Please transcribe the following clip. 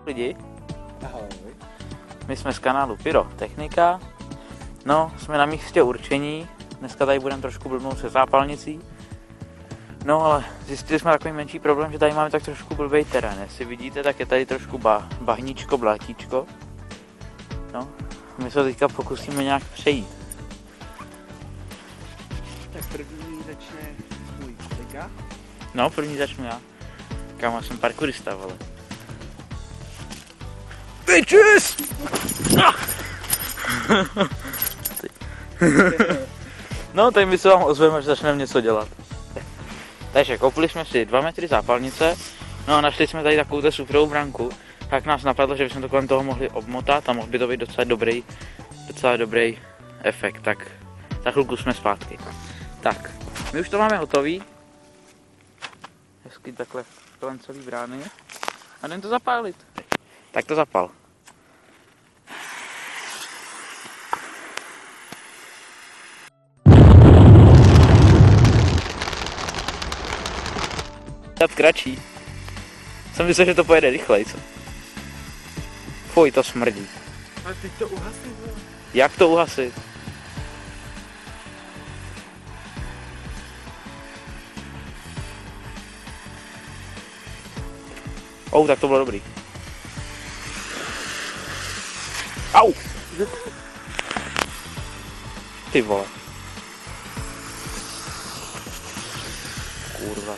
Lidi, Ahoj. my jsme z kanálu Pyrotechnika. No, jsme na místě určení. Dneska tady budeme trošku blbnout se zápalnicí. No, ale zjistili jsme takový menší problém, že tady máme tak trošku blbej terén. Jestli vidíte, tak je tady trošku bahníčko, blátíčko. No, my se teďka pokusíme nějak přejít. Tak první začne můj kolega. No, první začnu já. Kámo, jsem parkourista, vole. Bitches! No, teď my se vám ozveme, že začneme něco dělat. Takže koupili jsme si 2 metry zápalnice, no a našli jsme tady takovou sufrovou branku, tak nás napadlo, že bychom to kolem toho mohli obmotat a mohl by to být docela dobrý efekt, tak za chvilku jsme zpátky. Tak, my už to máme hotový, hezky takhle kolem celý brány a jdem to zapálit. Tak to zapal. Dát kratší. Jsem myslel, že to pojede rychleji. Fuj, to smrdí. Ale teď to uhasí. Jak to uhasit? Tak to bylo dobrý. Au! Ty vole. Kurva.